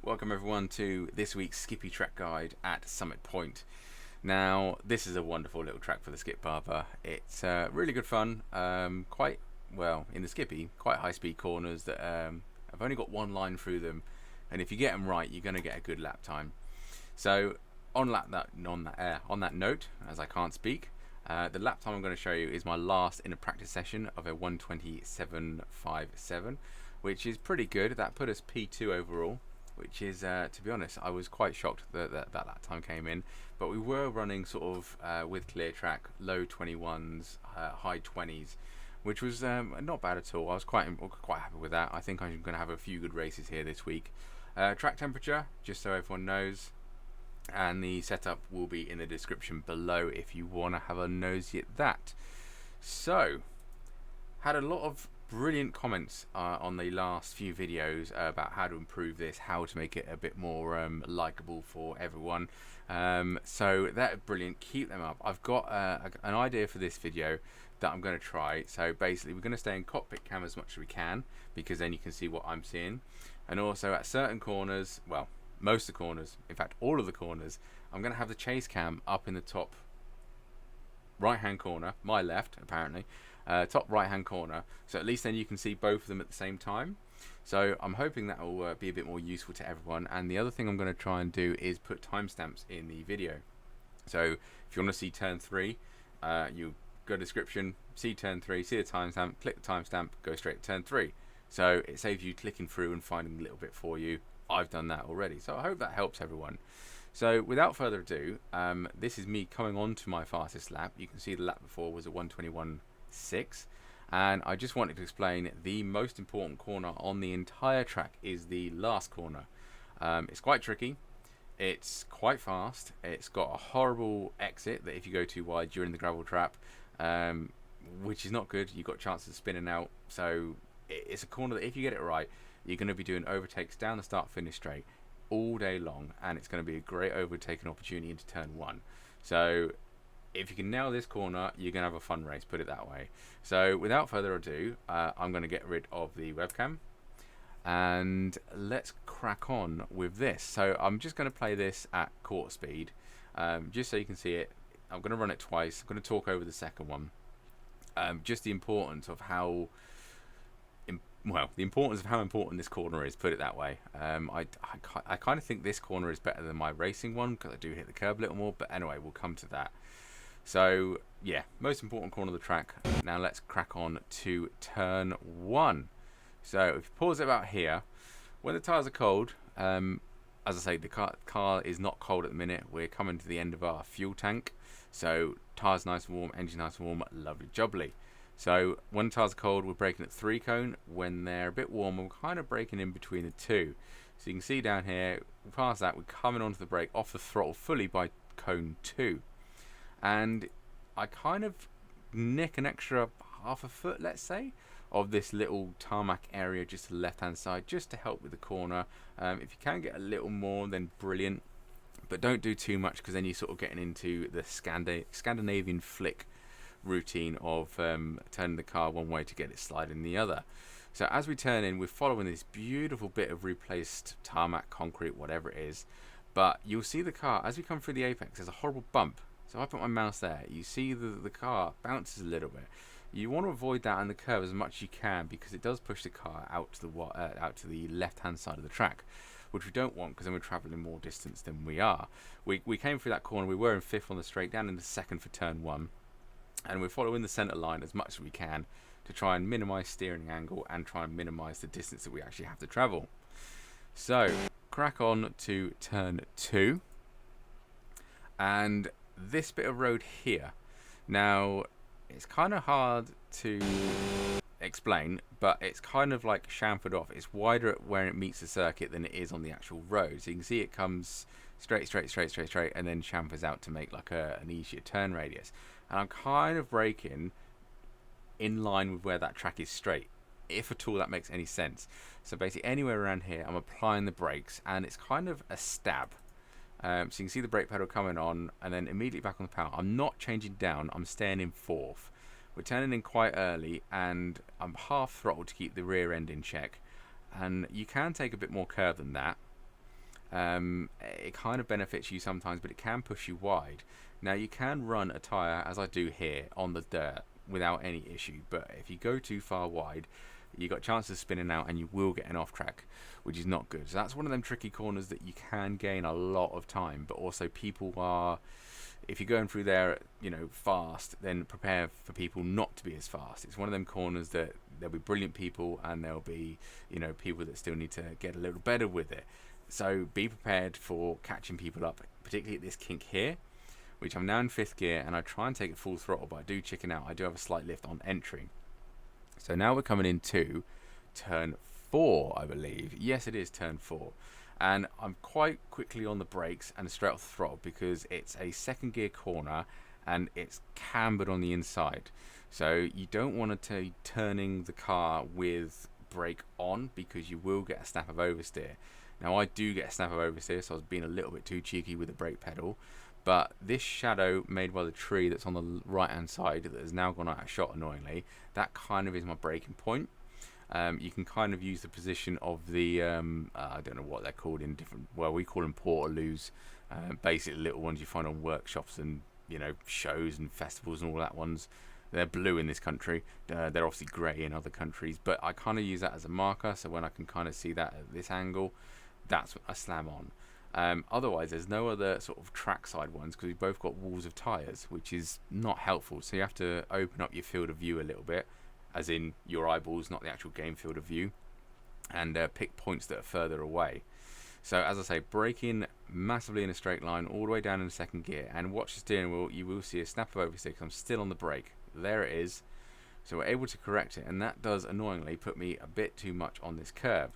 Welcome everyone to this week's Skippy track guide at Summit Point. Now, this is a wonderful little track for the Skip Barber. It's really good fun, quite, well, in the Skippy, quite high speed corners that have only got one line through them, and if you get them right, you're going to get a good lap time. So, on that note, as I can't speak, the lap time I'm going to show you is my last in a practice session of a 1:27.57, which is pretty good. That put us P2 overall, which is, to be honest, I was quite shocked that that time came in. But we were running sort of with clear track, low 21s, high 20s, which was not bad at all. I was quite happy with that. I think I'm going to have a few good races here this week. Track temperature, just so everyone knows, and the setup will be in the description below if you want to have a nosy at that. So, had a lot of brilliant comments on the last few videos about how to improve this, how to make it a bit more likable for everyone. So that's brilliant. Keep them up. I've got an idea for this video that I'm going to try. So basically, we're going to stay in cockpit cam as much as we can, because then you can see what I'm seeing. And also at certain corners, well, most of the corners, in fact all of the corners, I'm going to have the chase cam up in the top right hand corner, my left apparently, top right hand corner, so at least then you can see both of them at the same time. So I'm hoping that will be a bit more useful to everyone. And the other thing I'm going to try and do is put timestamps in the video. So if you want to see turn 3, you go to description, see turn 3, see the timestamp, click the timestamp, go straight to turn 3. So it saves you clicking through and finding a little bit for you. I've done that already, so I hope that helps everyone. So without further ado, this is me coming on to my fastest lap. You can see the lap before was a 1:21.6, and I just wanted to explain the most important corner on the entire track is the last corner. It's quite tricky, it's quite fast, it's got a horrible exit that if you go too wide you're in the gravel trap, which is not good. You've got chances of spinning out. So it's a corner that if you get it right, you're going to be doing overtakes down the start finish straight all day long, and it's going to be a great overtaking opportunity into turn 1. So if you can nail this corner, you're going to have a fun race, put it that way. So without further ado, I'm going to get rid of the webcam and let's crack on with this. So I'm just going to play this at quarter speed, just so you can see it. I'm going to run it twice. I'm going to talk over the second one, just the importance of how important this corner is, put it that way. I kind of think this corner is better than my racing one because I do hit the curb a little more, but anyway, we'll come to that. So yeah, most important corner of the track. Now let's crack on to turn 1. So if you pause it about here, when the tyres are cold, as I say, the car is not cold at the minute. We're coming to the end of our fuel tank, so tyres nice and warm, engine nice and warm, lovely jubbly. So when the tyres are cold, we're braking at 3 cone. When they're a bit warmer, we're kind of braking in between the 2. So you can see down here, past that, we're coming onto the brake off the throttle fully by cone 2. And I kind of nick an extra half a foot, let's say, of this little tarmac area just to the left hand side, just to help with the corner. If you can get a little more, then brilliant, but don't do too much, because then you're sort of getting into the Scandinavian flick routine of turning the car one way to get it sliding the other. So as we turn in, we're following this beautiful bit of replaced tarmac, concrete, whatever it is, but you'll see the car as we come through the apex, there's a horrible bump. So I put my mouse there, you see the car bounces a little bit. You want to avoid that on the curve as much as you can, because it does push the car out to the left hand side of the track, which we don't want, because then we're travelling more distance than we are. We came through that corner, we were in 5th on the straight, down in the 2nd for turn 1, and we're following the centre line as much as we can to try and minimise steering angle and try and minimise the distance that we actually have to travel. So crack on to turn 2, and this bit of road here, now it's kind of hard to explain, but it's kind of like chamfered off. It's wider where it meets the circuit than it is on the actual road. So you can see it comes straight, and then chamfers out to make like an easier turn radius. And I'm kind of braking in line with where that track is straight, if at all that makes any sense. So basically anywhere around here, I'm applying the brakes, and it's kind of a stab. So you can see the brake pedal coming on, and then immediately back on the power. I'm not changing down, I'm staying in 4th. We're turning in quite early, and I'm half throttled to keep the rear end in check. And you can take a bit more curve than that, it kind of benefits you sometimes, but it can push you wide. Now you can run a tyre, as I do here, on the dirt without any issue, but if you go too far wide, you got chances of spinning out and you will get an off track, which is not good. So that's one of them tricky corners that you can gain a lot of time, but also people are, if you're going through there, you know, fast, then prepare for people not to be as fast. It's one of them corners that there'll be brilliant people and there'll be, you know, people that still need to get a little better with it. So be prepared for catching people up, particularly at this kink here, which I'm now in 5th gear, and I try and take it full throttle, but I do chicken out. I do have a slight lift on entry. So now we're coming into turn 4, I believe. Yes, it is turn 4. And I'm quite quickly on the brakes and straight off the throttle because it's a 2nd gear corner and it's cambered on the inside. So you don't want to be turning the car with brake on because you will get a snap of oversteer. Now I do get a snap of oversteer, so I was being a little bit too cheeky with the brake pedal. But this shadow made by the tree that's on the right hand side that has now gone out of shot annoyingly, that kind of is my braking point. You can kind of use the position of the, I don't know what they're called in different, well, we call them portaloos, basically little ones you find on workshops and, you know, shows and festivals and all that ones. They're blue in this country, they're obviously grey in other countries, but I kind of use that as a marker, so when I can kind of see that at this angle, that's what I slam on. Otherwise, there's no other sort of trackside ones because we've both got walls of tyres, which is not helpful. So you have to open up your field of view a little bit, as in your eyeballs, not the actual game field of view, and pick points that are further away. So as I say, braking massively in a straight line all the way down in 2nd gear, and watch the steering wheel, you will see a snap of oversteer because I'm still on the brake. There it is. So we're able to correct it, and that does annoyingly put me a bit too much on this curb.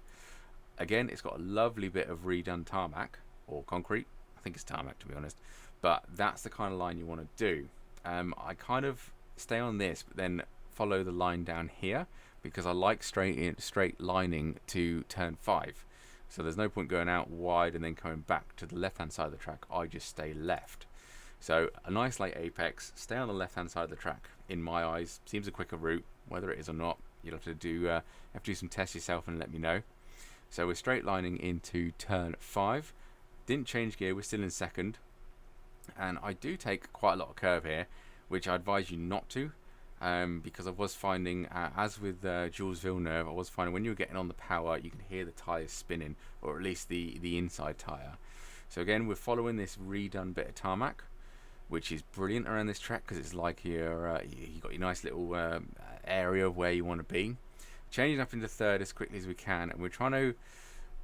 Again, it's got a lovely bit of redone tarmac, or concrete. I think it's tarmac, to be honest, but that's the kind of line you want to do. I kind of stay on this, but then follow the line down here because I like straight lining to turn 5. So there's no point going out wide and then coming back to the left hand side of the track. I just stay left. So a nice late apex, stay on the left hand side of the track. In my eyes, seems a quicker route. Whether it is or not, you'll have to do some tests yourself and let me know. So we're straight lining into turn 5. Didn't change gear, we're still in 2nd, and I do take quite a lot of curve here, which I advise you not to, because I was finding, as with Jules Villeneuve, I was finding when you were getting on the power, you can hear the tyres spinning, or at least the inside tyre. So again, we're following this redone bit of tarmac, which is brilliant around this track because it's like you got your nice little area of where you want to be. Changing up into 3rd as quickly as we can, and we're trying to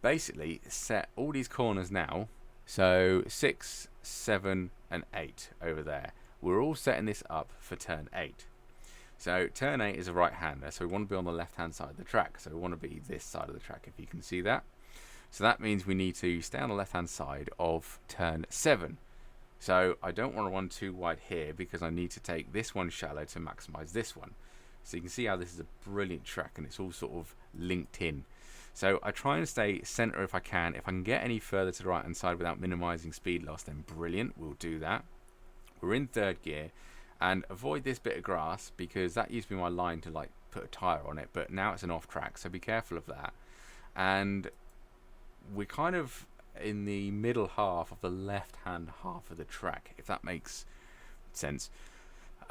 basically set all these corners now. So 6, 7 and 8 over there, we're all setting this up for turn 8. So turn 8 is a right hander, so we want to be on the left hand side of the track, so we want to be this side of the track, if you can see that. So that means we need to stay on the left hand side of turn 7. So I don't want to run too wide here because I need to take this one shallow to maximize this one. So you can see how this is a brilliant track and it's all sort of linked in. So I try and stay center if I can. If I can get any further to the right hand side without minimizing speed loss, then brilliant, we'll do that. We're in 3rd gear, and avoid this bit of grass because that used to be my line to like put a tire on it, but now it's an off track, so be careful of that. And we're kind of in the middle half of the left hand half of the track, if that makes sense.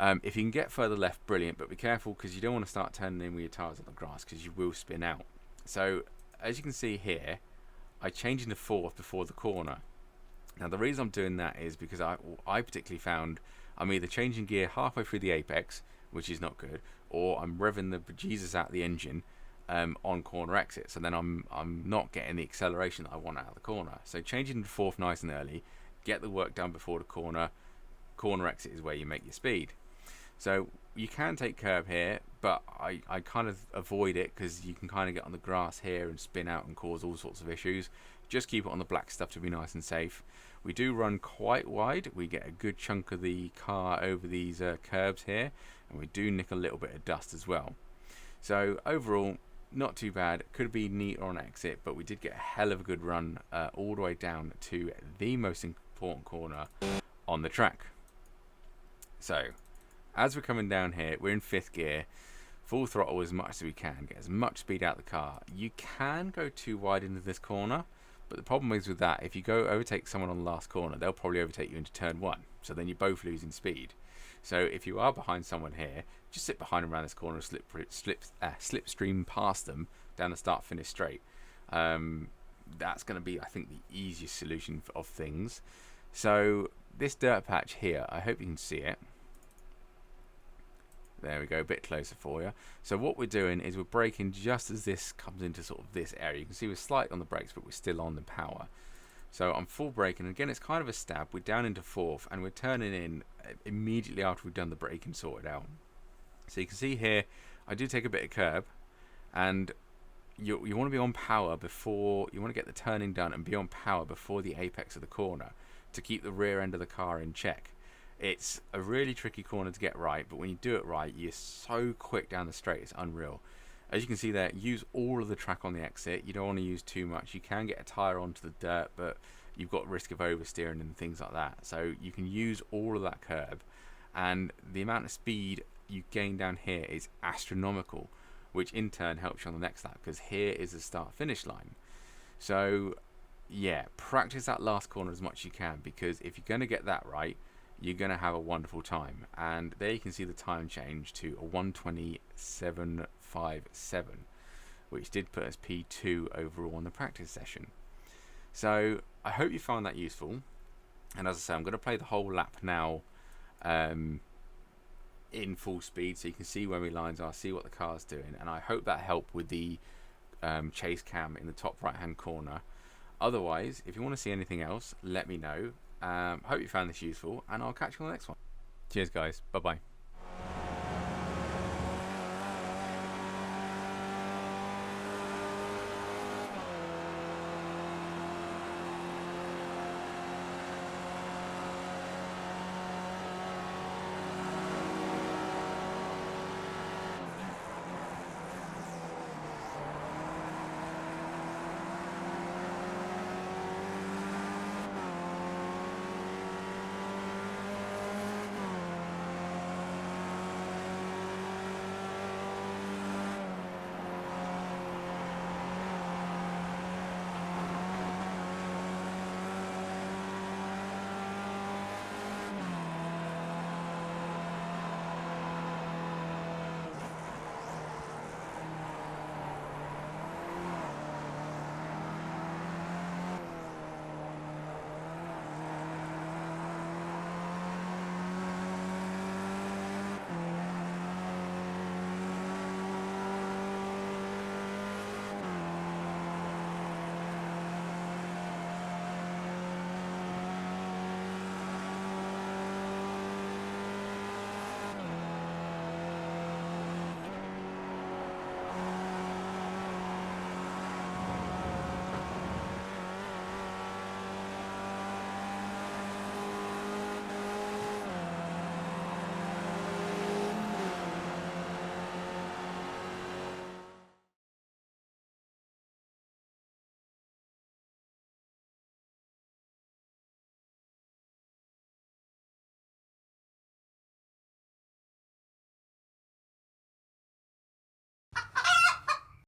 If you can get further left, brilliant, but be careful because you don't want to start turning in with your tyres on the grass because you will spin out. So as you can see here, I change into 4th before the corner. Now the reason I'm doing that is because I particularly found I'm either changing gear halfway through the apex, which is not good, or I'm revving the bejesus out of the engine on corner exit, so then I'm not getting the acceleration that I want out of the corner. So changing to 4th nice and early, get the work done before the corner exit is where you make your speed. So you can take curb here, but I kind of avoid it because you can kind of get on the grass here and spin out and cause all sorts of issues. Just keep it on the black stuff to be nice and safe. We do run quite wide. We get a good chunk of the car over these curbs here, and we do nick a little bit of dust as well. So overall, not too bad. Could be neat on exit, but we did get a hell of a good run all the way down to the most important corner on the track. So as we're coming down here, we're in 5th gear, full throttle as much as we can, get as much speed out of the car. You can go too wide into this corner, But the problem is with that, if you go overtake someone on the last corner, they'll probably overtake you into turn 1. So then you're both losing speed. So if you are behind someone here, just sit behind them around this corner and slipstream past them down the start-finish straight. That's going to be, I think, the easiest solution of things. So this dirt patch here, I hope you can see it. There we go, a bit closer for you. So what we're doing is we're braking just as this comes into sort of this area. You can see we're slight on the brakes, but we're still on the power. So I'm full braking, and again it's kind of a stab. We're down into 4th, and we're turning in immediately after we've done the braking sorted out. So you can see here, I do take a bit of curb, and you want to be on power before, you want to get the turning done and be on power before the apex of the corner to keep the rear end of the car in check. It's a really tricky corner to get right, but when you do it right, you're so quick down the straight, it's unreal. As you can see there, use all of the track on the exit. You don't want to use too much. You can get a tyre onto the dirt, but you've got risk of oversteering and things like that. So you can use all of that curb, and the amount of speed you gain down here is astronomical, which in turn helps you on the next lap, because here is the start-finish line. So yeah, practice that last corner as much as you can, because if you're going to get that right, you're going to have a wonderful time. And there you can see the time change to a 1:27.57, which did put us P2 overall on the practice session. So I hope you found that useful, and as I say, I'm going to play the whole lap now in full speed so you can see where my lines are, see what the car's doing, and I hope that helped with the chase cam in the top right hand corner. Otherwise, if you want to see anything else, let me know. Hope you found this useful, and I'll catch you on the next one. Cheers guys, bye bye.